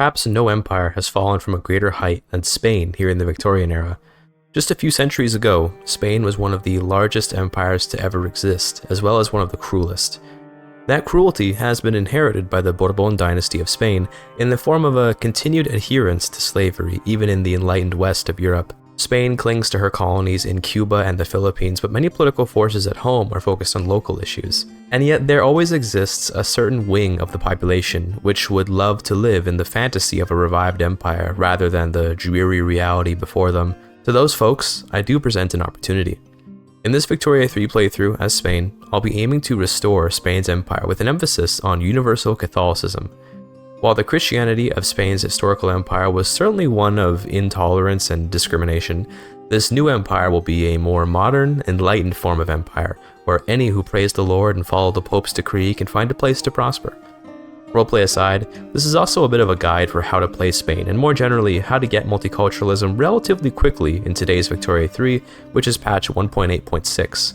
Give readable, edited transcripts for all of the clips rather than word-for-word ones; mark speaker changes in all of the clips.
Speaker 1: Perhaps no empire has fallen from a greater height than Spain here in the Victorian era. Just a few centuries ago, Spain was one of the largest empires to ever exist, as well as one of the cruelest. That cruelty has been inherited by the Bourbon dynasty of Spain in the form of a continued adherence to slavery, even in the enlightened west of Europe. Spain clings to her colonies in Cuba and the Philippines, but many political forces at home are focused on local issues. And yet there always exists a certain wing of the population which would love to live in the fantasy of a revived empire rather than the dreary reality before them. To those folks, I do present an opportunity. In this Victoria 3 playthrough as Spain, I'll be aiming to restore Spain's empire with an emphasis on universal Catholicism. While the Christianity of Spain's historical empire was certainly one of intolerance and discrimination, this new empire will be a more modern, enlightened form of empire, where any who praise the Lord and follow the Pope's decree can find a place to prosper. Roleplay aside, this is also a bit of a guide for how to play Spain, and more generally, how to get multiculturalism relatively quickly in today's Victoria 3, which is patch 1.8.6.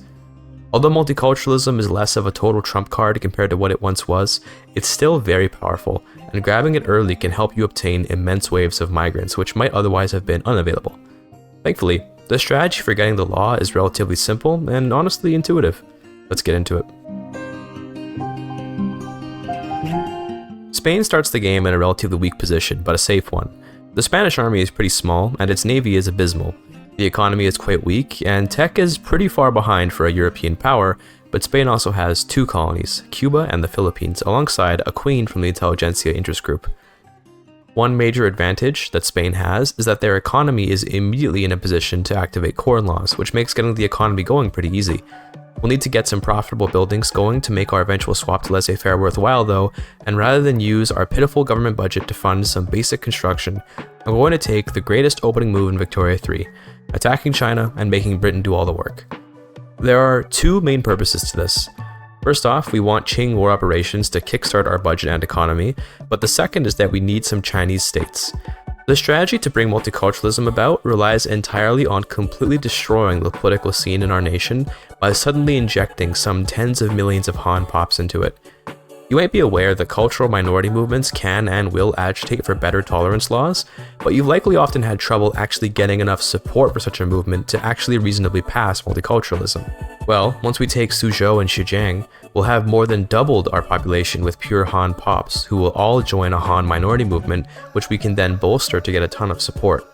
Speaker 1: Although multiculturalism is less of a total trump card compared to what it once was, it's still very powerful, and grabbing it early can help you obtain immense waves of migrants which might otherwise have been unavailable. Thankfully, the strategy for getting the law is relatively simple and honestly intuitive. Let's get into it. Spain starts the game in a relatively weak position, but a safe one. The Spanish army is pretty small, and its navy is abysmal. The economy is quite weak, and tech is pretty far behind for a European power, but Spain also has two colonies, Cuba and the Philippines, alongside a queen from the intelligentsia interest group. One major advantage that Spain has is that their economy is immediately in a position to activate corn laws, which makes getting the economy going pretty easy. We'll need to get some profitable buildings going to make our eventual swap to laissez-faire worthwhile though, and rather than use our pitiful government budget to fund some basic construction, I'm going to take the greatest opening move in Victoria 3, attacking China and making Britain do all the work. There are two main purposes to this. First off, we want Qing war operations to kickstart our budget and economy, but the second is that we need some Chinese states. The strategy to bring multiculturalism about relies entirely on completely destroying the political scene in our nation by suddenly injecting some tens of millions of Han pops into it. You might be aware that cultural minority movements can and will agitate for better tolerance laws, but you've likely often had trouble actually getting enough support for such a movement to actually reasonably pass multiculturalism. Well, once we take Suzhou and Xinjiang, we'll have more than doubled our population with pure Han pops, who will all join a Han minority movement, which we can then bolster to get a ton of support.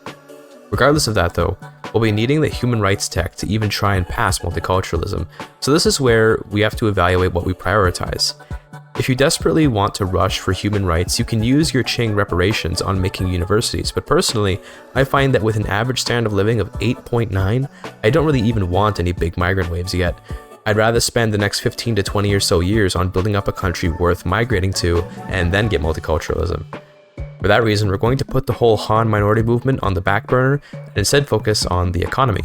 Speaker 1: Regardless of that though, we'll be needing the human rights tech to even try and pass multiculturalism, so this is where we have to evaluate what we prioritize. If you desperately want to rush for human rights, you can use your Qing reparations on making universities, but personally, I find that with an average standard of living of 8.9, I don't really even want any big migrant waves yet. I'd rather spend the next 15 to 20 or so years on building up a country worth migrating to, and then get multiculturalism. For that reason, we're going to put the whole Han minority movement on the back burner and instead focus on the economy.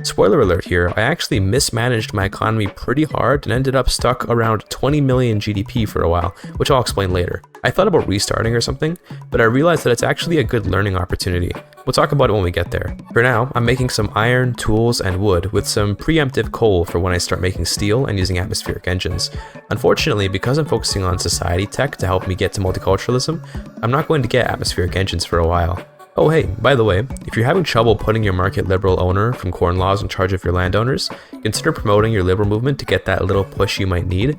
Speaker 1: Spoiler alert here, I actually mismanaged my economy pretty hard and ended up stuck around 20 million GDP for a while, which I'll explain later. I thought about restarting or something, but I realized that it's actually a good learning opportunity. We'll talk about it when we get there. For now, I'm making some iron, tools, and wood with some preemptive coal for when I start making steel and using atmospheric engines. Unfortunately, because I'm focusing on society tech to help me get to multiculturalism, I'm not going to get atmospheric engines for a while. Oh hey, by the way, if you're having trouble putting your market liberal owner from corn laws in charge of your landowners, consider promoting your liberal movement to get that little push you might need.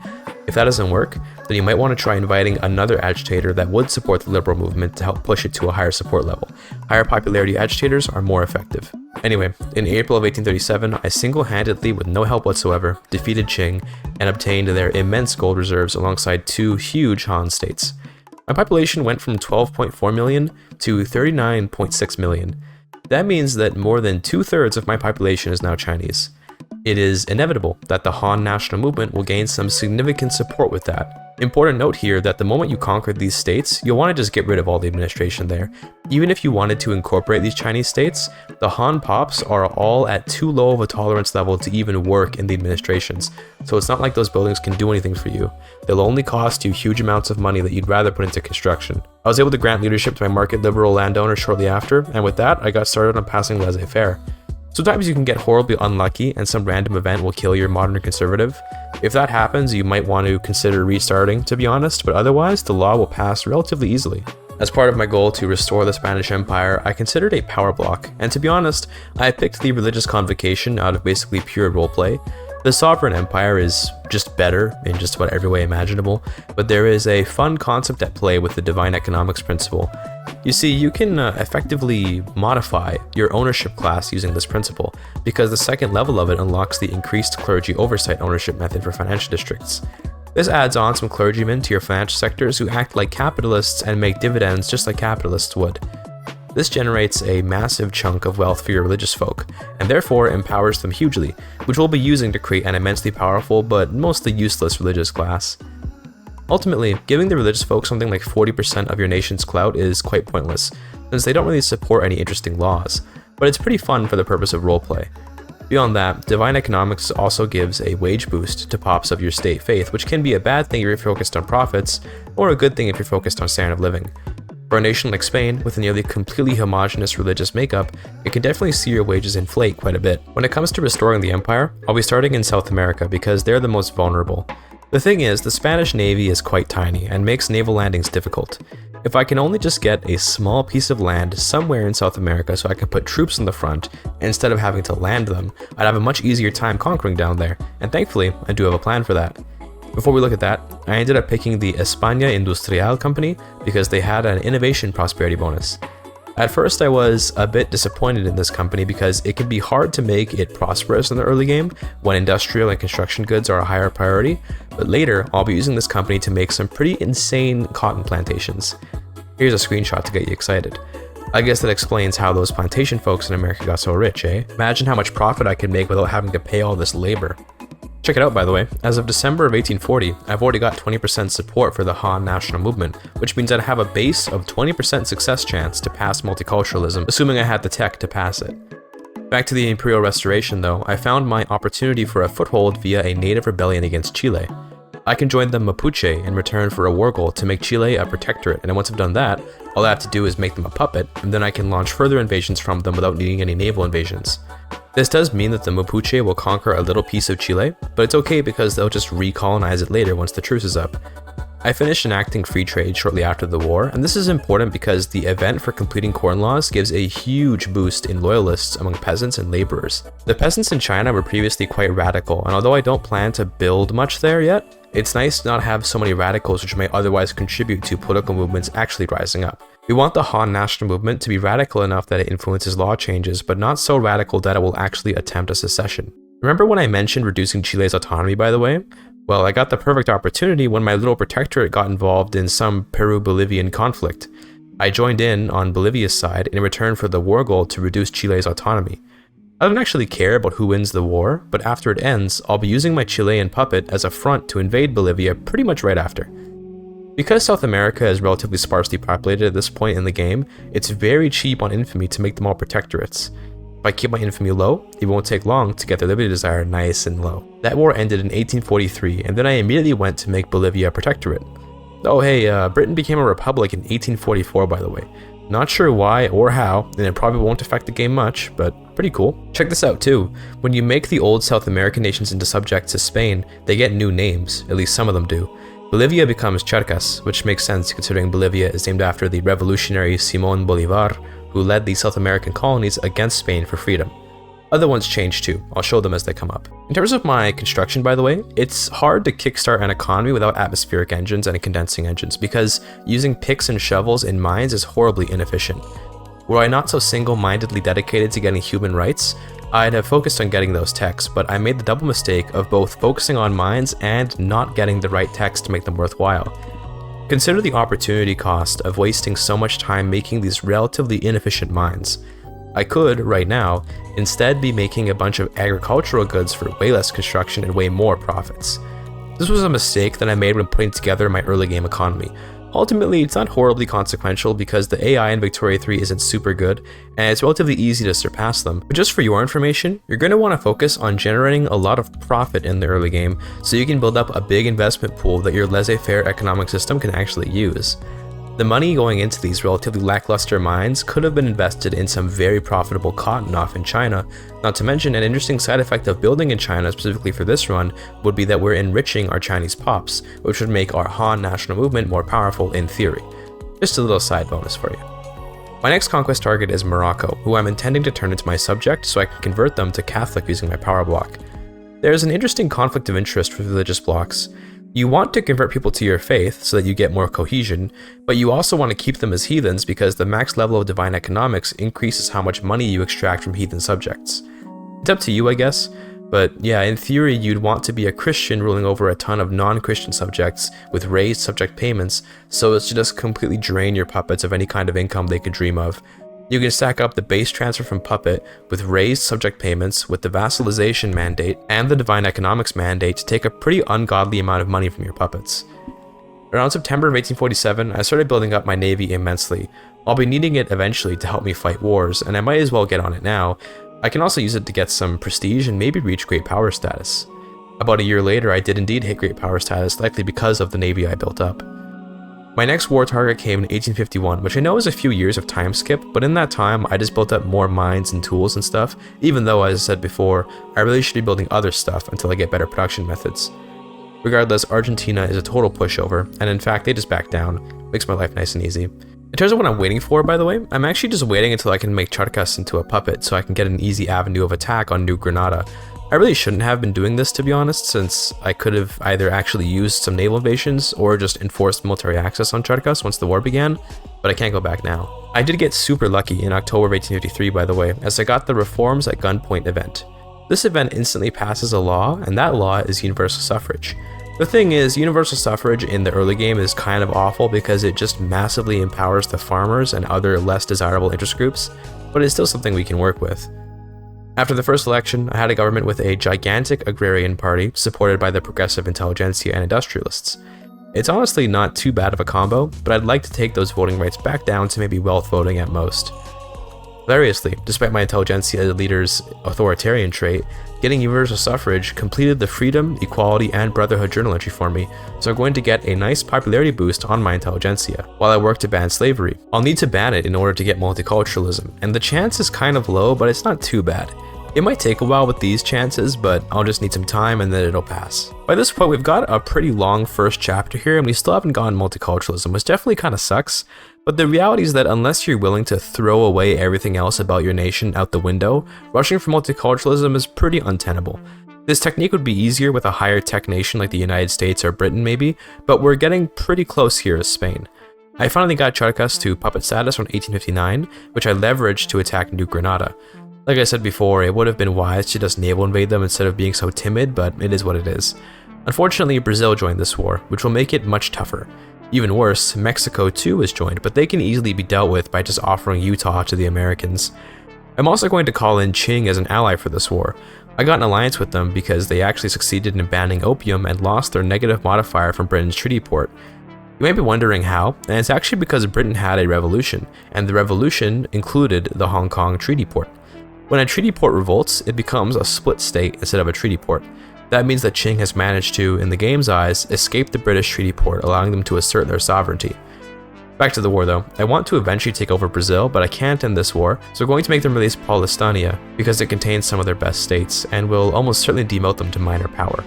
Speaker 1: If that doesn't work, then you might want to try inviting another agitator that would support the liberal movement to help push it to a higher support level. Higher popularity agitators are more effective. Anyway, in April of 1837, I single-handedly, with no help whatsoever, defeated Qing and obtained their immense gold reserves alongside two huge Han states. My population went from 12.4 million to 39.6 million. That means that more than 2/3 of my population is now Chinese. It is inevitable that the Han national movement will gain some significant support with that. Important note here that the moment you conquer these states, you'll want to just get rid of all the administration there. Even if you wanted to incorporate these Chinese states, the Han pops are all at too low of a tolerance level to even work in the administrations, so it's not like those buildings can do anything for you. They'll only cost you huge amounts of money that you'd rather put into construction. I was able to grant leadership to my market liberal landowner shortly after, and with that, I got started on passing laissez-faire. Sometimes you can get horribly unlucky and some random event will kill your modern conservative. If that happens, you might want to consider restarting, to be honest, but otherwise, the law will pass relatively easily. As part of my goal to restore the Spanish Empire, I considered a power block, and to be honest, I picked the religious convocation out of basically pure roleplay. The sovereign empire is just better in just about every way imaginable, but there is a fun concept at play with the divine economics principle. You see, you can effectively modify your ownership class using this principle, because the second level of it unlocks the increased clergy oversight ownership method for financial districts. This adds on some clergymen to your financial sectors who act like capitalists and make dividends just like capitalists would. This generates a massive chunk of wealth for your religious folk, and therefore empowers them hugely, which we'll be using to create an immensely powerful but mostly useless religious class. Ultimately, giving the religious folk something like 40% of your nation's clout is quite pointless, since they don't really support any interesting laws, but it's pretty fun for the purpose of roleplay. Beyond that, divine economics also gives a wage boost to pops of your state faith, which can be a bad thing if you're focused on profits, or a good thing if you're focused on standard of living. For a nation like Spain, with a nearly completely homogenous religious makeup, it can definitely see your wages inflate quite a bit. When it comes to restoring the empire, I'll be starting in South America because they're the most vulnerable. The thing is, the Spanish Navy is quite tiny and makes naval landings difficult. If I can only just get a small piece of land somewhere in South America so I can put troops in the front, instead of having to land them, I'd have a much easier time conquering down there, and thankfully, I do have a plan for that. Before we look at that, I ended up picking the España Industrial company because they had an innovation prosperity bonus. At first I was a bit disappointed in this company because it can be hard to make it prosperous in the early game when industrial and construction goods are a higher priority, but later I'll be using this company to make some pretty insane cotton plantations. Here's a screenshot to get you excited. I guess that explains how those plantation folks in America got so rich, eh? Imagine how much profit I could make without having to pay all this labor. Check it out, by the way. As of December of 1840, I've already got 20% support for the Han national movement, which means I'd have a base of 20% success chance to pass multiculturalism, assuming I had the tech to pass it. Back to the Imperial Restoration though, I found my opportunity for a foothold via a native rebellion against Chile. I can join the Mapuche in return for a war goal to make Chile a protectorate, and once I've done that, all I have to do is make them a puppet, and then I can launch further invasions from them without needing any naval invasions. This does mean that the Mapuche will conquer a little piece of Chile, but it's okay because they'll just recolonize it later once the truce is up. I finished enacting free trade shortly after the war, and this is important because the event for completing corn laws gives a huge boost in loyalists among peasants and laborers. The peasants in China were previously quite radical, and although I don't plan to build much there yet, it's nice to not have so many radicals which may otherwise contribute to political movements actually rising up. We want the Han national movement to be radical enough that it influences law changes, but not so radical that it will actually attempt a secession. Remember when I mentioned reducing Chile's autonomy, by the way? Well, I got the perfect opportunity when my little protectorate got involved in some Peru-Bolivian conflict. I joined in on Bolivia's side in return for the war goal to reduce Chile's autonomy. I don't actually care about who wins the war, but after it ends, I'll be using my Chilean puppet as a front to invade Bolivia pretty much right after. Because South America is relatively sparsely populated at this point in the game, it's very cheap on infamy to make them all protectorates. If I keep my infamy low, it won't take long to get their liberty desire nice and low. That war ended in 1843, and then I immediately went to make Bolivia a protectorate. Oh hey, Britain became a republic in 1844 by the way. Not sure why or how, and it probably won't affect the game much, but pretty cool. Check this out too. When you make the old South American nations into subjects to Spain, they get new names, at least some of them do. Bolivia becomes Charcas, which makes sense considering Bolivia is named after the revolutionary Simón Bolívar, who led the South American colonies against Spain for freedom. Other ones change too, I'll show them as they come up. In terms of my construction, by the way, it's hard to kickstart an economy without atmospheric engines and condensing engines because using picks and shovels in mines is horribly inefficient. Were I not so single-mindedly dedicated to getting human rights, I'd have focused on getting those techs, but I made the double mistake of both focusing on mines and not getting the right techs to make them worthwhile. Consider the opportunity cost of wasting so much time making these relatively inefficient mines. I could, right now, instead be making a bunch of agricultural goods for way less construction and way more profits. This was a mistake that I made when putting together my early game economy. Ultimately, it's not horribly consequential because the AI in Victoria 3 isn't super good, and it's relatively easy to surpass them. But just for your information, you're going to want to focus on generating a lot of profit in the early game so you can build up a big investment pool that your laissez-faire economic system can actually use. The money going into these relatively lackluster mines could have been invested in some very profitable cotton off in China, not to mention an interesting side effect of building in China specifically for this run would be that we're enriching our Chinese pops, which would make our Han national movement more powerful in theory. Just a little side bonus for you. My next conquest target is Morocco, who I'm intending to turn into my subject so I can convert them to Catholic using my power bloc. There's an interesting conflict of interest with religious blocs. You want to convert people to your faith so that you get more cohesion, but you also want to keep them as heathens because the max level of divine economics increases how much money you extract from heathen subjects. It's up to you, I guess, but yeah, in theory you'd want to be a Christian ruling over a ton of non-Christian subjects with raised subject payments so as to just completely drain your puppets of any kind of income they could dream of. You can stack up the base transfer from puppet with raised subject payments with the vassalization mandate and the divine economics mandate to take a pretty ungodly amount of money from your puppets. Around September of 1847, I started building up my navy immensely. I'll be needing it eventually to help me fight wars, and I might as well get on it now. I can also use it to get some prestige and maybe reach great power status. About a year later, I did indeed hit great power status, likely because of the navy I built up. My next war target came in 1851, which I know is a few years of time skip, but in that time I just built up more mines and tools and stuff, even though, as I said before, I really should be building other stuff until I get better production methods. Regardless, Argentina is a total pushover, and in fact they just back down. Makes my life nice and easy. In terms of what I'm waiting for, by the way, I'm actually just waiting until I can make Charcas into a puppet so I can get an easy avenue of attack on New Granada. I really shouldn't have been doing this, to be honest, since I could have either actually used some naval invasions or just enforced military access on Charcas once the war began, but I can't go back now. I did get super lucky in October of 1853, by the way, as I got the Reforms at Gunpoint event. This event instantly passes a law, and that law is universal suffrage. The thing is, universal suffrage in the early game is kind of awful because it just massively empowers the farmers and other less desirable interest groups, but it's still something we can work with. After the first election, I had a government with a gigantic agrarian party supported by the progressive intelligentsia and industrialists. It's honestly not too bad of a combo, but I'd like to take those voting rights back down to maybe wealth voting at most. Hilariously, despite my intelligentsia leader's authoritarian trait, getting universal suffrage completed the freedom, equality, and brotherhood journal entry for me, so I'm going to get a nice popularity boost on my intelligentsia, while I work to ban slavery. I'll need to ban it in order to get multiculturalism, and the chance is kind of low, but it's not too bad. It might take a while with these chances, but I'll just need some time and then it'll pass. By this point, we've got a pretty long first chapter here, and we still haven't gotten multiculturalism, which definitely kind of sucks. But the reality is that unless you're willing to throw away everything else about your nation out the window, rushing for multiculturalism is pretty untenable. This technique would be easier with a higher tech nation like the United States or Britain maybe, but we're getting pretty close here as Spain. I finally got Charcas to puppet status around 1859, which I leveraged to attack New Granada. Like I said before, it would have been wise to just naval invade them instead of being so timid, but it is what it is. Unfortunately, Brazil joined this war, which will make it much tougher. Even worse, Mexico too has joined, but they can easily be dealt with by just offering Utah to the Americans. I'm also going to call in Qing as an ally for this war. I got an alliance with them because they actually succeeded in banning opium and lost their negative modifier from Britain's treaty port. You may be wondering how, and it's actually because Britain had a revolution, and the revolution included the Hong Kong treaty port. When a treaty port revolts, it becomes a split state instead of a treaty port. That means that Qing has managed to, in the game's eyes, escape the British treaty port, allowing them to assert their sovereignty. Back to the war though. I want to eventually take over Brazil, but I can't end this war, so we're going to make them release Paulistania, because it contains some of their best states, and will almost certainly demote them to minor power.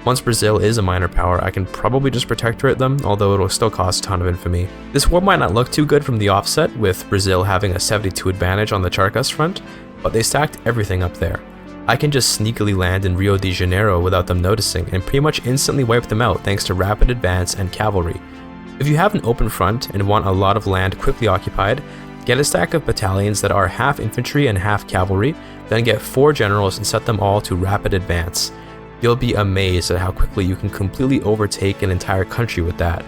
Speaker 1: Once Brazil is a minor power, I can probably just protectorate them, although it'll still cost a ton of infamy. This war might not look too good from the offset, with Brazil having a 72 advantage on the Charcas front, but they stacked everything up there. I can just sneakily land in Rio de Janeiro without them noticing and pretty much instantly wipe them out thanks to rapid advance and cavalry. If you have an open front and want a lot of land quickly occupied, get a stack of battalions that are half infantry and half cavalry, then get 4 generals and set them all to rapid advance. You'll be amazed at how quickly you can completely overtake an entire country with that.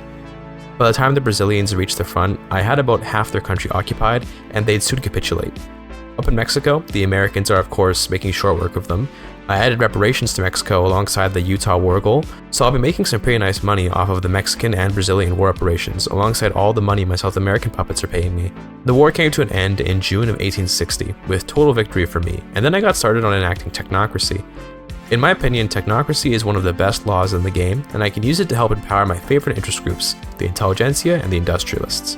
Speaker 1: By the time the Brazilians reached the front, I had about half their country occupied and they'd soon capitulate. Up in Mexico, the Americans are of course making short work of them. I added reparations to Mexico alongside the Utah war goal, so I'll be making some pretty nice money off of the Mexican and Brazilian war reparations alongside all the money my South American puppets are paying me. The war came to an end in June of 1860, with total victory for me, and then I got started on enacting technocracy. In my opinion, technocracy is one of the best laws in the game, and I can use it to help empower my favorite interest groups, the intelligentsia and the industrialists.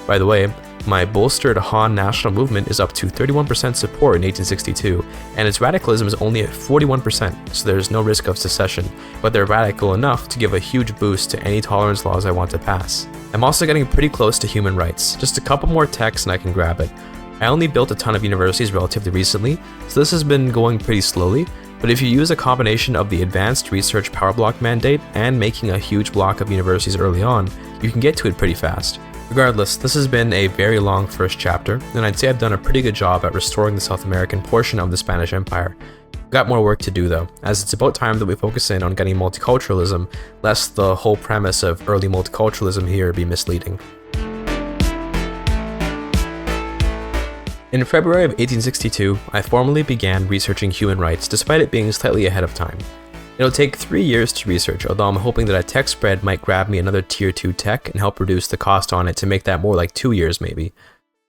Speaker 1: By the way, my bolstered Han national movement is up to 31% support in 1862, and its radicalism is only at 41%, so there's no risk of secession, but they're radical enough to give a huge boost to any tolerance laws I want to pass. I'm also getting pretty close to human rights, just a couple more techs and I can grab it. I only built a ton of universities relatively recently, so this has been going pretty slowly, but if you use a combination of the advanced research power block mandate and making a huge block of universities early on, you can get to it pretty fast. Regardless, this has been a very long first chapter, and I'd say I've done a pretty good job at restoring the South American portion of the Spanish Empire. We've got more work to do though, as it's about time that we focus in on getting multiculturalism, lest the whole premise of early multiculturalism here be misleading. In February of 1862, I formally began researching human rights despite it being slightly ahead of time. It'll take 3 years to research, although I'm hoping that a tech spread might grab me another tier 2 tech and help reduce the cost on it to make that more like 2 years maybe.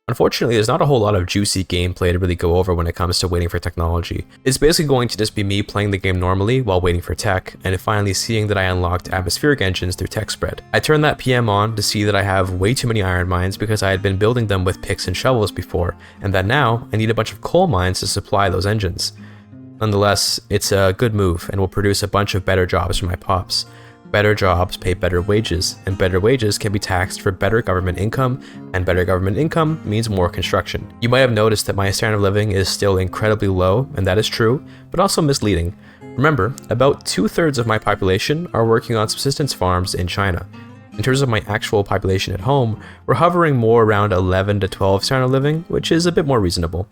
Speaker 1: Unfortunately, there's not a whole lot of juicy gameplay to really go over when it comes to waiting for technology. It's basically going to just be me playing the game normally while waiting for tech, and finally seeing that I unlocked atmospheric engines through tech spread. I turned that PM on to see that I have way too many iron mines because I had been building them with picks and shovels before, and that now I need a bunch of coal mines to supply those engines. Nonetheless, it's a good move and will produce a bunch of better jobs for my pops. Better jobs pay better wages, and better wages can be taxed for better government income, and better government income means more construction. You might have noticed that my standard of living is still incredibly low, and that is true, but also misleading. Remember, about 2/3 of my population are working on subsistence farms in China. In terms of my actual population at home, we're hovering more around 11 to 12 standard of living, which is a bit more reasonable.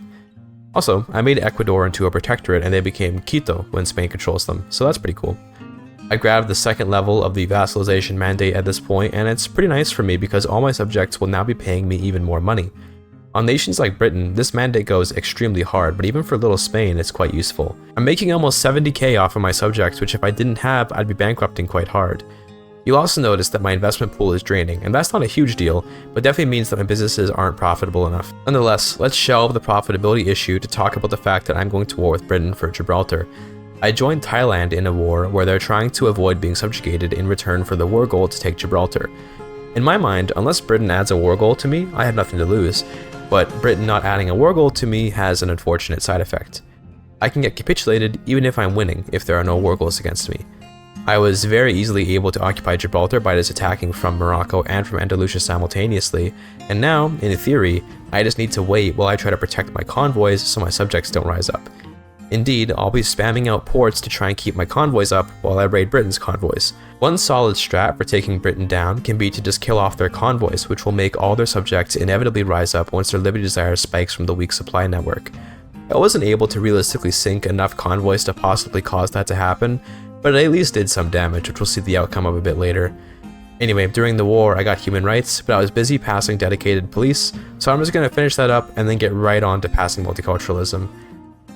Speaker 1: Also, I made Ecuador into a protectorate and they became Quito when Spain controls them, so that's pretty cool. I grabbed the second level of the vassalization mandate at this point, and it's pretty nice for me because all my subjects will now be paying me even more money. On nations like Britain, this mandate goes extremely hard, but even for little Spain, it's quite useful. I'm making almost 70k off of my subjects, which if I didn't have, I'd be bankrupting quite hard. You'll also notice that my investment pool is draining, and that's not a huge deal, but definitely means that my businesses aren't profitable enough. Nonetheless, let's shelve the profitability issue to talk about the fact that I'm going to war with Britain for Gibraltar. I joined Thailand in a war where they're trying to avoid being subjugated in return for the war goal to take Gibraltar. In my mind, unless Britain adds a war goal to me, I have nothing to lose, but Britain not adding a war goal to me has an unfortunate side effect. I can get capitulated even if I'm winning if there are no war goals against me. I was very easily able to occupy Gibraltar by just attacking from Morocco and from Andalusia simultaneously, and now, in theory, I just need to wait while I try to protect my convoys so my subjects don't rise up. Indeed, I'll be spamming out ports to try and keep my convoys up while I raid Britain's convoys. One solid strat for taking Britain down can be to just kill off their convoys, which will make all their subjects inevitably rise up once their liberty desire spikes from the weak supply network. I wasn't able to realistically sink enough convoys to possibly cause that to happen, but I at least did some damage, which we'll see the outcome of a bit later. Anyway, during the war I got human rights, but I was busy passing dedicated police, so I'm just going to finish that up and then get right on to passing multiculturalism.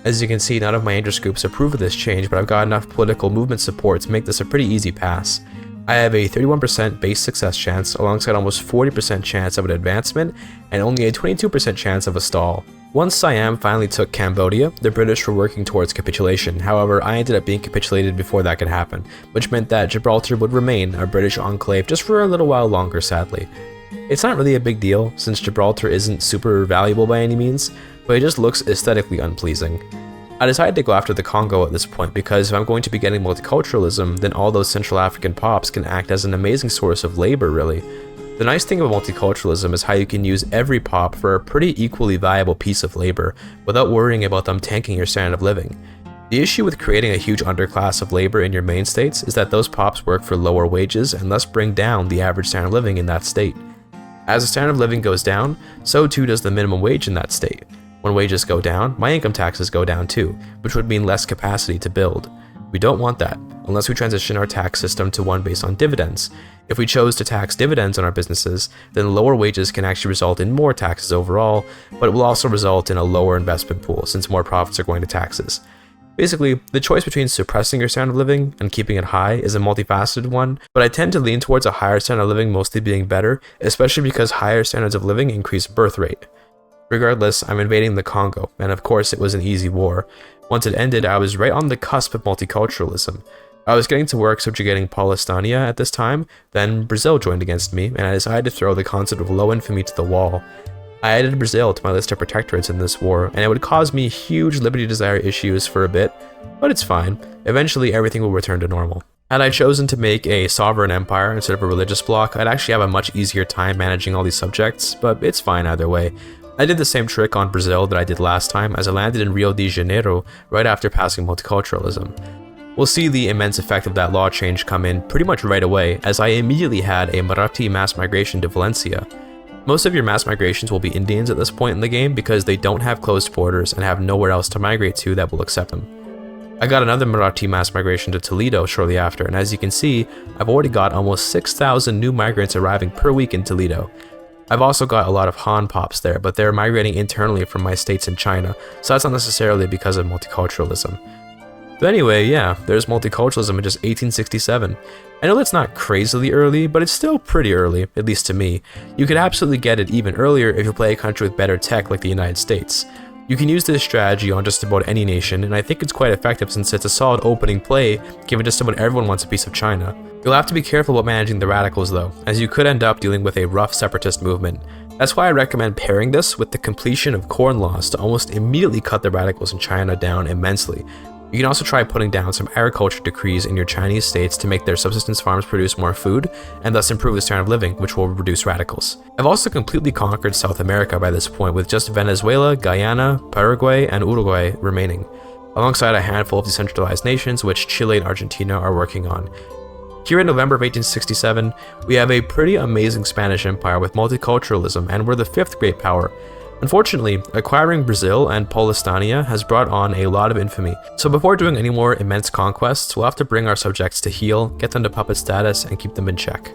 Speaker 1: As you can see, none of my interest groups approve of this change, but I've got enough political movement support to make this a pretty easy pass. I have a 31% base success chance, alongside almost 40% chance of an advancement, and only a 22% chance of a stall. Once Siam finally took Cambodia, the British were working towards capitulation. However, I ended up being capitulated before that could happen, which meant that Gibraltar would remain a British enclave just for a little while longer, sadly. It's not really a big deal, since Gibraltar isn't super valuable by any means, but it just looks aesthetically unpleasing. I decided to go after the Congo at this point because if I'm going to be getting multiculturalism, then all those Central African pops can act as an amazing source of labor, really. The nice thing about multiculturalism is how you can use every pop for a pretty equally valuable piece of labor without worrying about them tanking your standard of living. The issue with creating a huge underclass of labor in your main states is that those pops work for lower wages and thus bring down the average standard of living in that state. As the standard of living goes down, so too does the minimum wage in that state. When wages go down, my income taxes go down too, which would mean less capacity to build. We don't want that, unless we transition our tax system to one based on dividends. If we chose to tax dividends on our businesses, then lower wages can actually result in more taxes overall, but it will also result in a lower investment pool since more profits are going to taxes. Basically, the choice between suppressing your standard of living and keeping it high is a multifaceted one, but I tend to lean towards a higher standard of living mostly being better, especially because higher standards of living increase birth rate. Regardless, I'm invading the Congo, and of course it was an easy war. Once it ended, I was right on the cusp of multiculturalism. I was getting to work subjugating Palestine at this time, then Brazil joined against me, and I decided to throw the concept of low infamy to the wall. I added Brazil to my list of protectorates in this war, and it would cause me huge liberty desire issues for a bit, but it's fine. Eventually everything will return to normal. Had I chosen to make a sovereign empire instead of a religious bloc, I'd actually have a much easier time managing all these subjects, but it's fine either way. I did the same trick on Brazil that I did last time, as I landed in Rio de Janeiro right after passing multiculturalism. We'll see the immense effect of that law change come in pretty much right away, as I immediately had a Marathi mass migration to Valencia. Most of your mass migrations will be Indians at this point in the game because they don't have closed borders and have nowhere else to migrate to that will accept them. I got another Marathi mass migration to Toledo shortly after, and as you can see, I've already got almost 6,000 new migrants arriving per week in Toledo. I've also got a lot of Han Pops there, but they're migrating internally from my states in China, so that's not necessarily because of multiculturalism. But anyway, yeah, there's multiculturalism in just 1867. I know that's not crazily early, but it's still pretty early, at least to me. You could absolutely get it even earlier if you play a country with better tech like the United States. You can use this strategy on just about any nation, and I think it's quite effective since it's a solid opening play, given just about everyone wants a piece of China. You'll have to be careful about managing the radicals though, as you could end up dealing with a rough separatist movement. That's why I recommend pairing this with the completion of corn laws to almost immediately cut the radicals in China down immensely. You can also try putting down some agriculture decrees in your Chinese states to make their subsistence farms produce more food, and thus improve the standard of living, which will reduce radicals. I've also completely conquered South America by this point, with just Venezuela, Guyana, Paraguay, and Uruguay remaining, alongside a handful of decentralized nations which Chile and Argentina are working on. Here in November of 1867, we have a pretty amazing Spanish Empire with multiculturalism, and we're the fifth great power. Unfortunately, acquiring Brazil and Palestine has brought on a lot of infamy, so before doing any more immense conquests, we'll have to bring our subjects to heel, get them to puppet status, and keep them in check.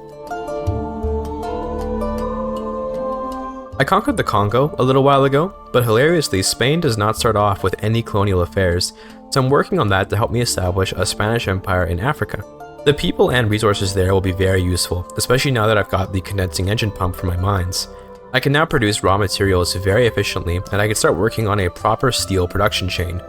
Speaker 1: I conquered the Congo a little while ago, but hilariously, Spain does not start off with any colonial affairs, so I'm working on that to help me establish a Spanish empire in Africa. The people and resources there will be very useful, especially now that I've got the condensing engine pump for my mines. I can now produce raw materials very efficiently, and I can start working on a proper steel production chain.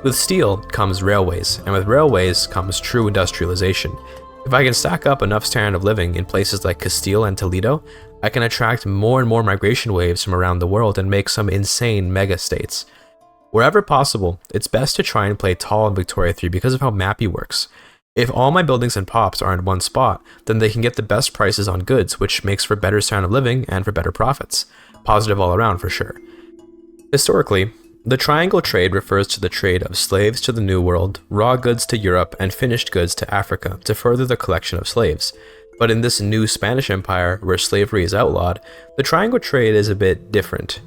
Speaker 1: With steel comes railways, and with railways comes true industrialization. If I can stack up enough standard of living in places like Castile and Toledo, I can attract more and more migration waves from around the world and make some insane mega-states. Wherever possible, it's best to try and play tall in Victoria 3 because of how Mappy works. If all my buildings and pops are in one spot, then they can get the best prices on goods, which makes for better standard of living and for better profits. Positive all around for sure. Historically, the triangle trade refers to the trade of slaves to the New World, raw goods to Europe, and finished goods to Africa to further the collection of slaves. But in this new Spanish Empire, where slavery is outlawed, the triangle trade is a bit different.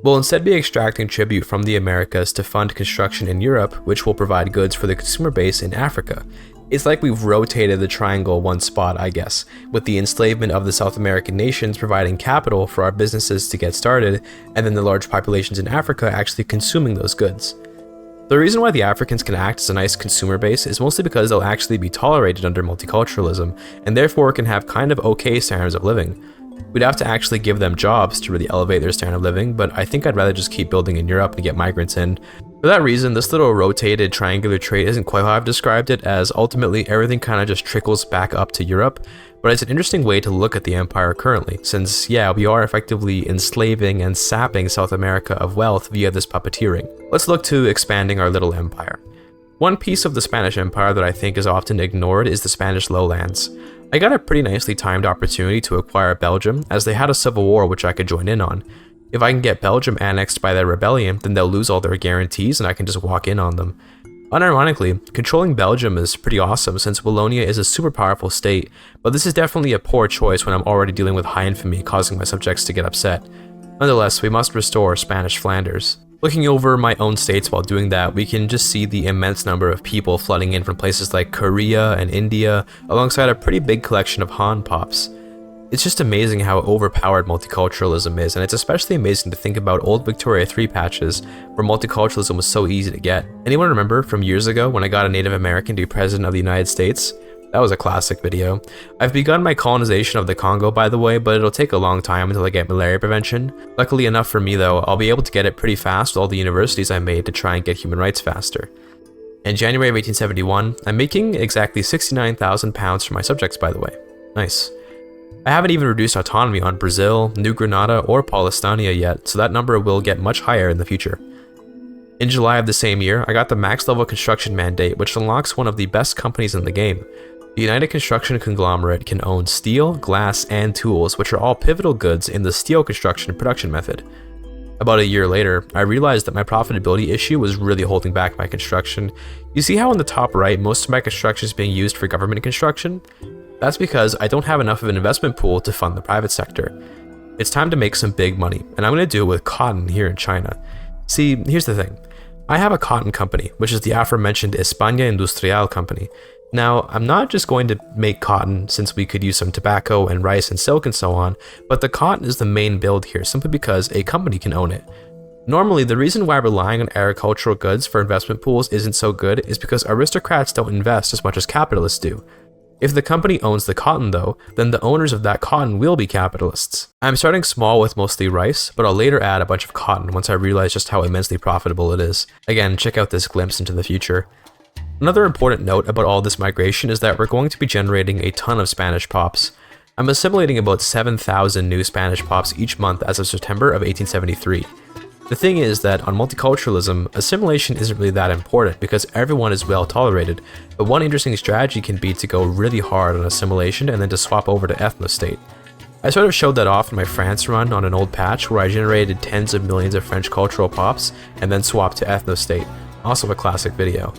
Speaker 1: We'll instead be extracting tribute from the Americas to fund construction in Europe, which will provide goods for the consumer base in Africa. It's like we've rotated the triangle one spot, I guess, with the enslavement of the South American nations providing capital for our businesses to get started, and then the large populations in Africa actually consuming those goods. The reason why the Africans can act as a nice consumer base is mostly because they'll actually be tolerated under multiculturalism, and therefore can have kind of okay standards of living. We'd have to actually give them jobs to really elevate their standard of living, but I think I'd rather just keep building in Europe and get migrants in. For that reason, this little rotated triangular trade isn't quite how I've described it, as ultimately everything kind of just trickles back up to Europe, but it's an interesting way to look at the empire currently, since yeah, we are effectively enslaving and sapping South America of wealth via this puppeteering. Let's look to expanding our little empire. One piece of the Spanish Empire that I think is often ignored is the Spanish Lowlands. I got a pretty nicely timed opportunity to acquire Belgium, as they had a civil war which I could join in on. If I can get Belgium annexed by their rebellion, then they'll lose all their guarantees and I can just walk in on them. Unironically, controlling Belgium is pretty awesome since Wallonia is a super powerful state, but this is definitely a poor choice when I'm already dealing with high infamy causing my subjects to get upset. Nonetheless, we must restore Spanish Flanders. Looking over my own states while doing that, we can just see the immense number of people flooding in from places like Korea and India, alongside a pretty big collection of Han Pops. It's just amazing how overpowered multiculturalism is, and it's especially amazing to think about old Victoria 3 patches where multiculturalism was so easy to get. Anyone remember from years ago when I got a Native American to be president of the United States? That was a classic video. I've begun my colonization of the Congo, by the way, but it'll take a long time until I get malaria prevention. Luckily enough for me though, I'll be able to get it pretty fast with all the universities I made to try and get human rights faster. In January of 1871, I'm making exactly 69,000 pounds for my subjects, by the way. Nice. I haven't even reduced autonomy on Brazil, New Granada, or Paulistania yet, so that number will get much higher in the future. In July of the same year, I got the max level construction mandate, which unlocks one of the best companies in the game. The United Construction Conglomerate can own steel, glass, and tools, which are all pivotal goods in the steel construction production method. About a year later, I realized that my profitability issue was really holding back my construction. You see how in the top right, most of my construction is being used for government construction? That's because I don't have enough of an investment pool to fund the private sector. It's time to make some big money, and I'm going to do it with cotton here in China. See, here's the thing. I have a cotton company, which is the aforementioned España Industrial company. Now, I'm not just going to make cotton since we could use some tobacco and rice and silk and so on, but the cotton is the main build here simply because a company can own it. Normally, the reason why relying on agricultural goods for investment pools isn't so good is because aristocrats don't invest as much as capitalists do. If the company owns the cotton though, then the owners of that cotton will be capitalists. I'm starting small with mostly rice, but I'll later add a bunch of cotton once I realize just how immensely profitable it is. Again, check out this glimpse into the future. Another important note about all this migration is that we're going to be generating a ton of Spanish pops. I'm assimilating about 7,000 new Spanish pops each month as of September of 1873. The thing is that on multiculturalism, assimilation isn't really that important because everyone is well tolerated, but one interesting strategy can be to go really hard on assimilation and then to swap over to ethnostate. I sort of showed that off in my France run on an old patch where I generated tens of millions of French cultural pops and then swapped to ethnostate, also a classic video.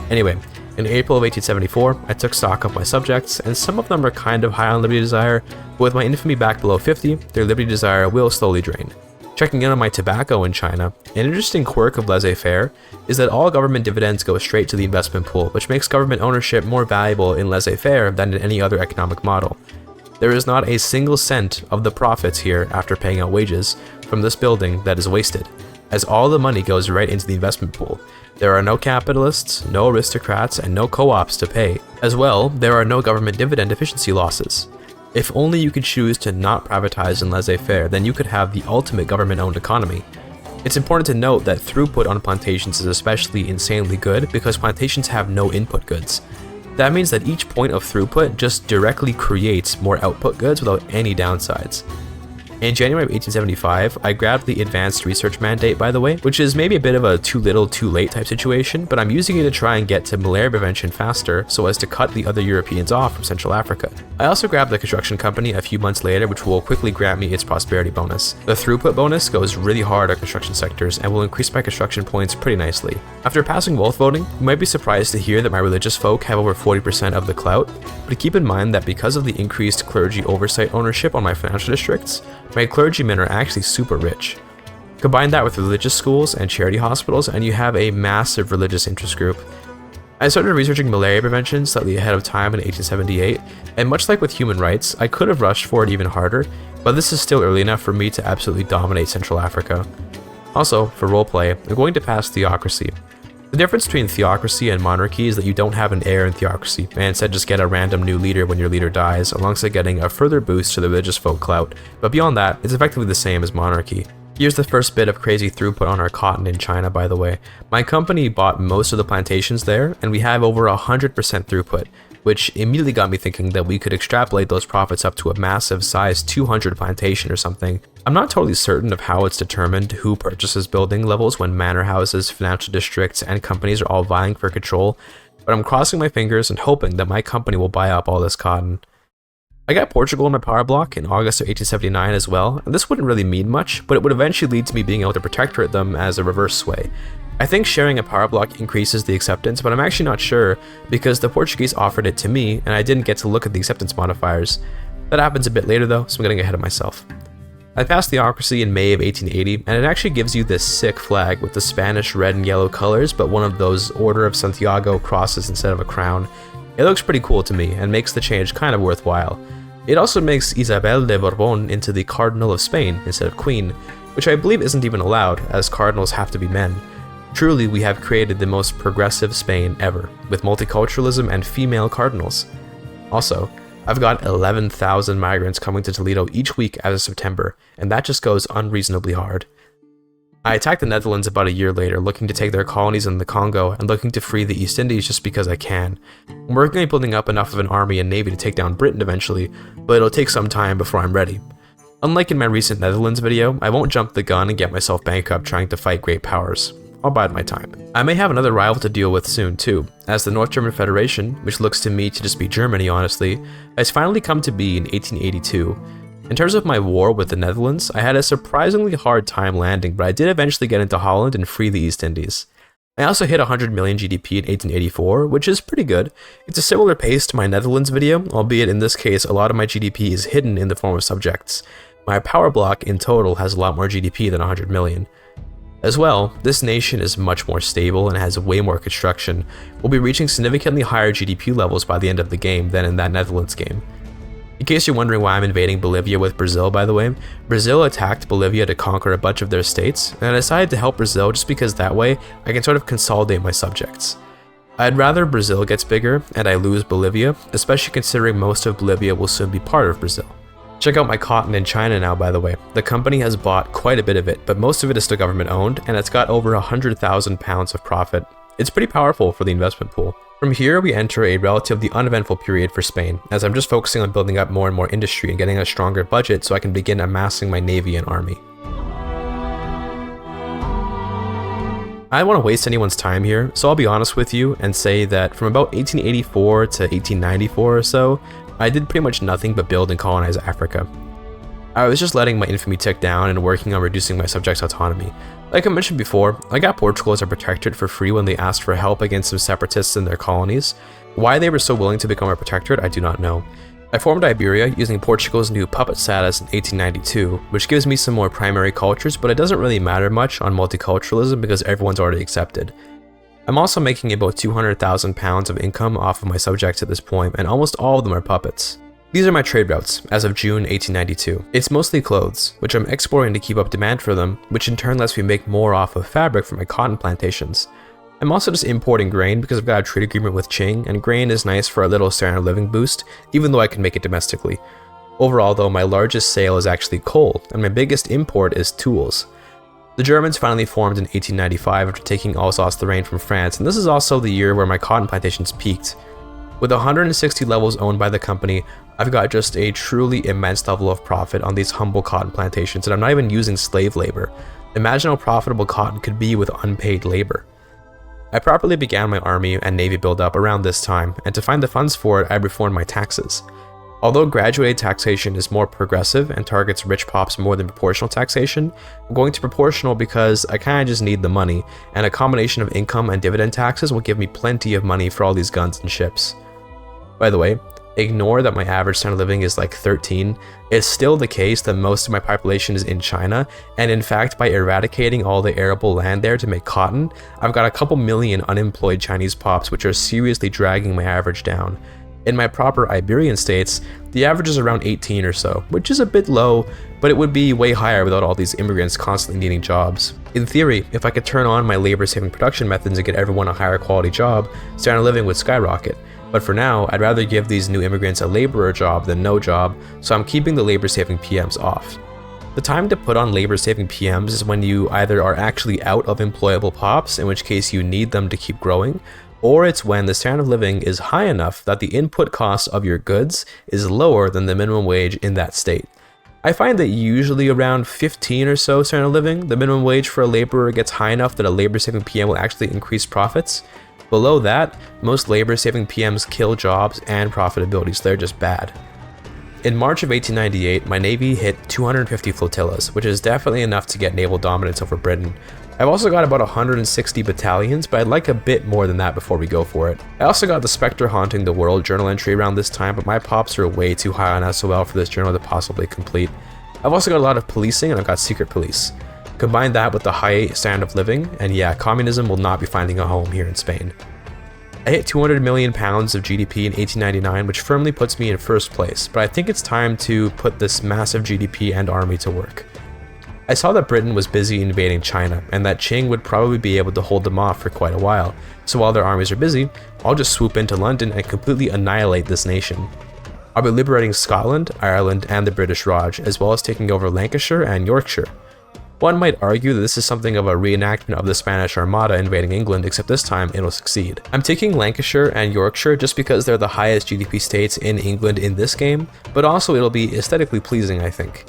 Speaker 1: Anyway, in April of 1874, I took stock of my subjects, and some of them are kind of high on liberty desire, but with my infamy back below 50, their liberty desire will slowly drain. Checking in on my tobacco in China, an interesting quirk of laissez-faire is that all government dividends go straight to the investment pool, which makes government ownership more valuable in laissez-faire than in any other economic model. There is not a single cent of the profits here after paying out wages from this building that is wasted, as all the money goes right into the investment pool. There are no capitalists, no aristocrats, and no co-ops to pay. As well, there are no government dividend efficiency losses. If only you could choose to not privatize in laissez-faire, then you could have the ultimate government-owned economy. It's important to note that throughput on plantations is especially insanely good because plantations have no input goods. That means that each point of throughput just directly creates more output goods without any downsides. In January of 1875, I grabbed the Advanced Research Mandate, by the way, which is maybe a bit of a too little, too late type situation, but I'm using it to try and get to malaria prevention faster so as to cut the other Europeans off from Central Africa. I also grabbed the construction company a few months later, which will quickly grant me its prosperity bonus. The throughput bonus goes really hard on construction sectors and will increase my construction points pretty nicely. After passing wealth voting, you might be surprised to hear that my religious folk have over 40% of the clout, but keep in mind that because of the increased clergy oversight ownership on my financial districts, my clergymen are actually super rich. Combine that with religious schools and charity hospitals and you have a massive religious interest group. I started researching malaria prevention slightly ahead of time in 1878, and much like with human rights, I could have rushed for it even harder, but this is still early enough for me to absolutely dominate Central Africa. Also, for roleplay, I'm going to pass theocracy. The difference between theocracy and monarchy is that you don't have an heir in theocracy, and instead just get a random new leader when your leader dies, alongside getting a further boost to the religious folk clout, but beyond that, it's effectively the same as monarchy. Here's the first bit of crazy throughput on our cotton in China, by the way. My company bought most of the plantations there, and we have over 100% throughput, which immediately got me thinking that we could extrapolate those profits up to a massive size 200 plantation or something. I'm not totally certain of how it's determined who purchases building levels when manor houses, financial districts, and companies are all vying for control, but I'm crossing my fingers and hoping that my company will buy up all this cotton. I got Portugal in my power block in August of 1879 as well, and this wouldn't really mean much, but it would eventually lead to me being able to protectorate them as a reverse sway. I think sharing a power block increases the acceptance, but I'm actually not sure because the Portuguese offered it to me and I didn't get to look at the acceptance modifiers. That happens a bit later though, so I'm getting ahead of myself. I passed theocracy in May of 1880, and it actually gives you this sick flag with the Spanish red and yellow colors, but one of those Order of Santiago crosses instead of a crown. It looks pretty cool to me and makes the change kind of worthwhile. It also makes Isabel de Borbon into the Cardinal of Spain instead of Queen, which I believe isn't even allowed, as cardinals have to be men. Truly, we have created the most progressive Spain ever, with multiculturalism and female cardinals. Also, I've got 11,000 migrants coming to Toledo each week as of September, and that just goes unreasonably hard. I attacked the Netherlands about a year later, looking to take their colonies in the Congo and looking to free the East Indies just because I can. I'm working on building up enough of an army and navy to take down Britain eventually, but it'll take some time before I'm ready. Unlike in my recent Netherlands video, I won't jump the gun and get myself bankrupt trying to fight great powers. I'll bide my time. I may have another rival to deal with soon too, as the North German Federation, which looks to me to just be Germany honestly, has finally come to be in 1882. In terms of my war with the Netherlands, I had a surprisingly hard time landing, but I did eventually get into Holland and free the East Indies. I also hit 100 million GDP in 1884, which is pretty good. It's a similar pace to my Netherlands video, albeit in this case a lot of my GDP is hidden in the form of subjects. My power block in total has a lot more GDP than 100 million. As well, this nation is much more stable and has way more construction. We'll be reaching significantly higher GDP levels by the end of the game than in that Netherlands game. In case you're wondering why I'm invading Bolivia with Brazil, by the way, Brazil attacked Bolivia to conquer a bunch of their states, and I decided to help Brazil just because that way I can sort of consolidate my subjects. I'd rather Brazil gets bigger and I lose Bolivia, especially considering most of Bolivia will soon be part of Brazil. Check out my cotton in China now, by the way. The company has bought quite a bit of it, but most of it is still government owned, and it's got over 100,000 pounds of profit. It's pretty powerful for the investment pool. From here, we enter a relatively uneventful period for Spain, as I'm just focusing on building up more and more industry and getting a stronger budget so I can begin amassing my navy and army. I don't want to waste anyone's time here, so I'll be honest with you and say that from about 1884 to 1894 or so, I did pretty much nothing but build and colonize Africa. I was just letting my infamy tick down and working on reducing my subjects' autonomy. Like I mentioned before, I got Portugal as a protectorate for free when they asked for help against some separatists in their colonies. Why they were so willing to become a protectorate, I do not know. I formed Iberia using Portugal's new puppet status in 1892, which gives me some more primary cultures, but it doesn't really matter much on multiculturalism because everyone's already accepted. I'm also making about 200,000 pounds of income off of my subjects at this point, and almost all of them are puppets. These are my trade routes, as of June 1892. It's mostly clothes, which I'm exporting to keep up demand for them, which in turn lets me make more off of fabric from my cotton plantations. I'm also just importing grain because I've got a trade agreement with Qing, and grain is nice for a little standard of living boost, even though I can make it domestically. Overall though, my largest sale is actually coal, and my biggest import is tools. The Germans finally formed in 1895 after taking Alsace-Lorraine from France, and this is also the year where my cotton plantations peaked. With 160 levels owned by the company, I've got just a truly immense level of profit on these humble cotton plantations, and I'm not even using slave labor. Imagine how profitable cotton could be with unpaid labor. I properly began my army and navy build-up around this time, and to find the funds for it, I reformed my taxes. Although graduated taxation is more progressive and targets rich pops more than proportional taxation, I'm going to proportional because I kinda just need the money, and a combination of income and dividend taxes will give me plenty of money for all these guns and ships. By the way, ignore that my average standard of living is like 13. It's still the case that most of my population is in China, and in fact by eradicating all the arable land there to make cotton, I've got a couple million unemployed Chinese pops which are seriously dragging my average down. In my proper Iberian states, the average is around 18 or so, which is a bit low, but it would be way higher without all these immigrants constantly needing jobs. In theory, if I could turn on my labor-saving production methods and get everyone a higher quality job, standard of living would skyrocket. But for now, I'd rather give these new immigrants a laborer job than no job, so I'm keeping the labor-saving PMs off. The time to put on labor-saving PMs is when you either are actually out of employable pops, in which case you need them to keep growing, or it's when the standard of living is high enough that the input cost of your goods is lower than the minimum wage in that state. I find that usually around 15 or so standard of living, the minimum wage for a laborer gets high enough that a labor-saving PM will actually increase profits. Below that, most labor-saving PMs kill jobs and profitability, so they're just bad. In March of 1898, my navy hit 250 flotillas, which is definitely enough to get naval dominance over Britain. I've also got about 160 battalions, but I'd like a bit more than that before we go for it. I also got the Spectre Haunting the World journal entry around this time, but my pops are way too high on SOL for this journal to possibly complete. I've also got a lot of policing, and I've got secret police. Combine that with the high standard of living, and yeah, communism will not be finding a home here in Spain. I hit 200 million pounds of GDP in 1899, which firmly puts me in first place, but I think it's time to put this massive GDP and army to work. I saw that Britain was busy invading China, and that Qing would probably be able to hold them off for quite a while, so while their armies are busy, I'll just swoop into London and completely annihilate this nation. I'll be liberating Scotland, Ireland, and the British Raj, as well as taking over Lancashire and Yorkshire. One might argue that this is something of a reenactment of the Spanish Armada invading England, except this time it'll succeed. I'm taking Lancashire and Yorkshire just because they're the highest GDP states in England in this game, but also it'll be aesthetically pleasing, I think.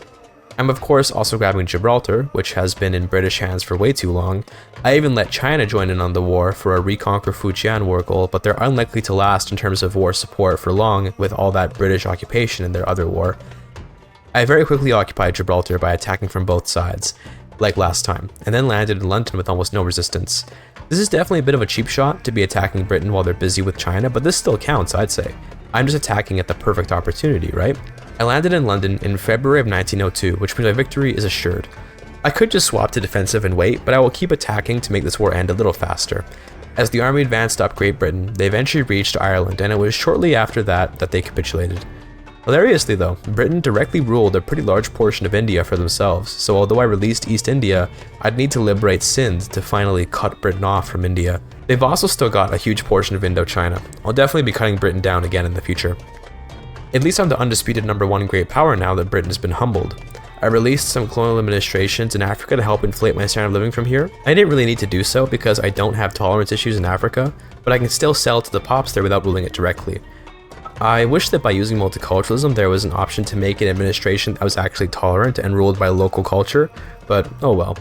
Speaker 1: I'm of course also grabbing Gibraltar, which has been in British hands for way too long. I even let China join in on the war for a reconquer Fujian war goal, but they're unlikely to last in terms of war support for long with all that British occupation in their other war. I very quickly occupied Gibraltar by attacking from both sides, like last time, and then landed in London with almost no resistance. This is definitely a bit of a cheap shot to be attacking Britain while they're busy with China, but this still counts, I'd say. I'm just attacking at the perfect opportunity, right? I landed in London in February of 1902, which means my victory is assured. I could just swap to defensive and wait, but I will keep attacking to make this war end a little faster. As the army advanced up Great Britain, they eventually reached Ireland, and it was shortly after that they capitulated. Hilariously though, Britain directly ruled a pretty large portion of India for themselves, so although I released East India, I'd need to liberate Sindh to finally cut Britain off from India. They've also still got a huge portion of Indochina. I'll definitely be cutting Britain down again in the future. At least I'm the undisputed #1 great power now that Britain has been humbled. I released some colonial administrations in Africa to help inflate my standard of living from here. I didn't really need to do so because I don't have tolerance issues in Africa, but I can still sell to the pops there without ruling it directly. I wish that by using multiculturalism there was an option to make an administration that was actually tolerant and ruled by local culture, but oh well.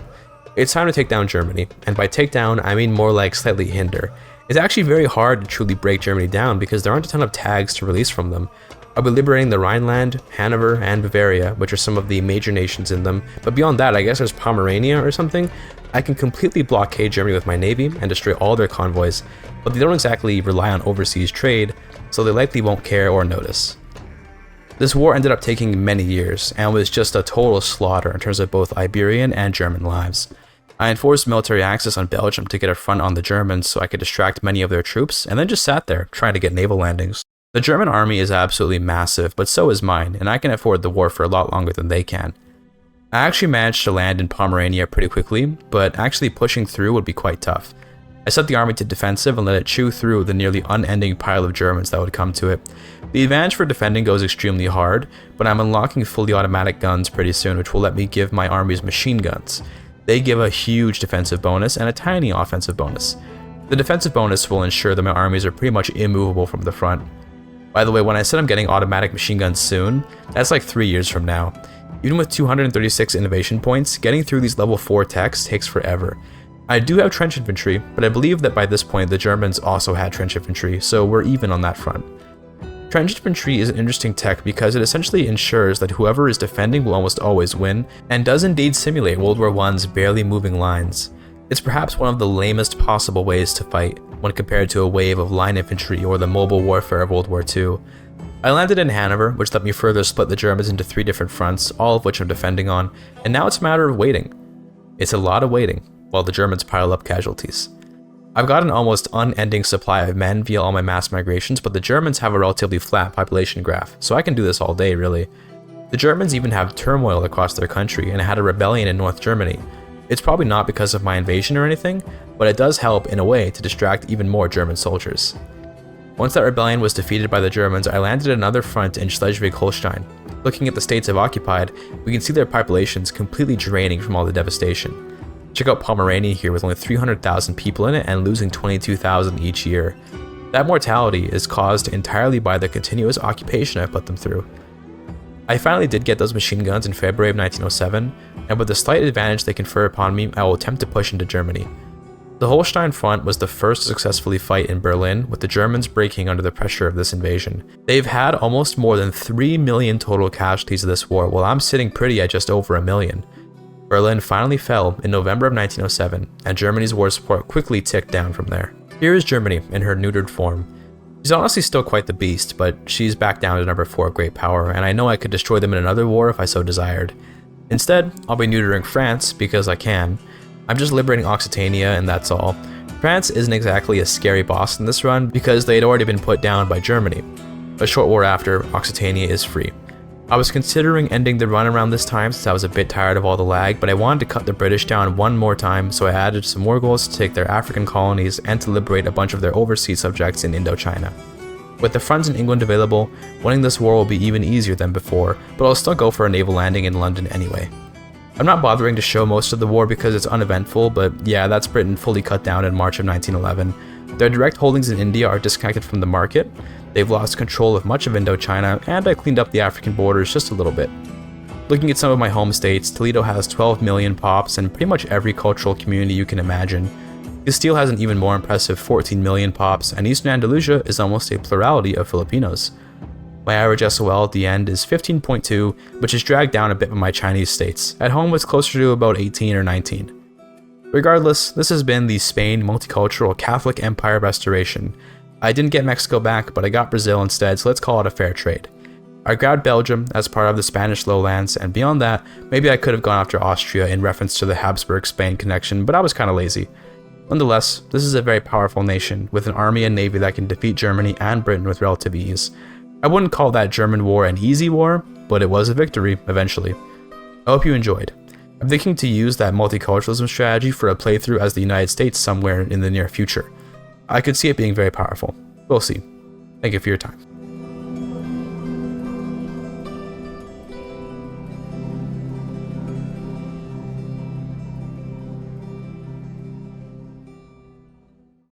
Speaker 1: It's time to take down Germany, and by take down I mean more like slightly hinder. It's actually very hard to truly break Germany down because there aren't a ton of tags to release from them. I'll be liberating the Rhineland, Hanover, and Bavaria, which are some of the major nations in them, but beyond that I guess there's Pomerania or something. I can completely blockade Germany with my navy and destroy all their convoys, but they don't exactly rely on overseas trade, so they likely won't care or notice. This war ended up taking many years, and was just a total slaughter in terms of both Iberian and German lives. I enforced military access on Belgium to get a front on the Germans so I could distract many of their troops, and then just sat there, trying to get naval landings. The German army is absolutely massive, but so is mine, and I can afford the war for a lot longer than they can. I actually managed to land in Pomerania pretty quickly, but actually pushing through would be quite tough. I set the army to defensive and let it chew through the nearly unending pile of Germans that would come to it. The advantage for defending goes extremely hard, but I'm unlocking fully automatic guns pretty soon, which will let me give my armies machine guns. They give a huge defensive bonus and a tiny offensive bonus. The defensive bonus will ensure that my armies are pretty much immovable from the front. By the way, when I said I'm getting automatic machine guns soon, that's like 3 years from now. Even with 236 innovation points, getting through these level 4 techs takes forever. I do have trench infantry, but I believe that by this point the Germans also had trench infantry, so we're even on that front. Trench infantry is an interesting tech because it essentially ensures that whoever is defending will almost always win, and does indeed simulate World War I's barely moving lines. It's perhaps one of the lamest possible ways to fight, when compared to a wave of line infantry or the mobile warfare of World War II. I landed in Hanover, which let me further split the Germans into 3 different fronts, all of which I'm defending on, and now it's a matter of waiting. It's a lot of waiting, while the Germans pile up casualties. I've got an almost unending supply of men via all my mass migrations, but the Germans have a relatively flat population graph, so I can do this all day really. The Germans even have turmoil across their country and had a rebellion in North Germany. It's probably not because of my invasion or anything, but it does help in a way to distract even more German soldiers. Once that rebellion was defeated by the Germans, I landed at another front in Schleswig-Holstein. Looking at the states I've occupied, we can see their populations completely draining from all the devastation. Check out Pomerania here with only 300,000 people in it and losing 22,000 each year. That mortality is caused entirely by the continuous occupation I've put them through. I finally did get those machine guns in February of 1907, and with the slight advantage they confer upon me, I will attempt to push into Germany. The Holstein front was the first to successfully fight in Berlin, with the Germans breaking under the pressure of this invasion. They've had almost more than 3 million total casualties of this war, while I'm sitting pretty at just over 1 million. Berlin finally fell in November of 1907, and Germany's war support quickly ticked down from there. Here is Germany in her neutered form. She's honestly still quite the beast, but she's back down to number 4 great power, and I know I could destroy them in another war if I so desired. Instead, I'll be neutering France, because I can. I'm just liberating Occitania, and that's all. France isn't exactly a scary boss in this run, because they had already been put down by Germany. A short war after, Occitania is free. I was considering ending the run around this time since I was a bit tired of all the lag, but I wanted to cut the British down one more time, so I added some more goals to take their African colonies and to liberate a bunch of their overseas subjects in Indochina. With the fronts in England available, winning this war will be even easier than before, but I'll still go for a naval landing in London anyway. I'm not bothering to show most of the war because it's uneventful, but yeah, that's Britain fully cut down in March of 1911. Their direct holdings in India are disconnected from the market, they've lost control of much of Indochina, and I cleaned up the African borders just a little bit. Looking at some of my home states, Toledo has 12 million pops and pretty much every cultural community you can imagine. Castile has an even more impressive 14 million pops, and Eastern Andalusia is almost a plurality of Filipinos. My average SOL at the end is 15.2, which is dragged down a bit by my Chinese states. At home it's closer to about 18 or 19. Regardless, this has been the Spain Multicultural Catholic Empire Restoration. I didn't get Mexico back, but I got Brazil instead, so let's call it a fair trade. I grabbed Belgium as part of the Spanish Lowlands, and beyond that, maybe I could have gone after Austria in reference to the Habsburg-Spain connection, but I was kinda lazy. Nonetheless, this is a very powerful nation, with an army and navy that can defeat Germany and Britain with relative ease. I wouldn't call that German war an easy war, but it was a victory, eventually. I hope you enjoyed. I'm thinking to use that multiculturalism strategy for a playthrough as the United States somewhere in the near future. I could see it being very powerful. We'll see. Thank you for your time.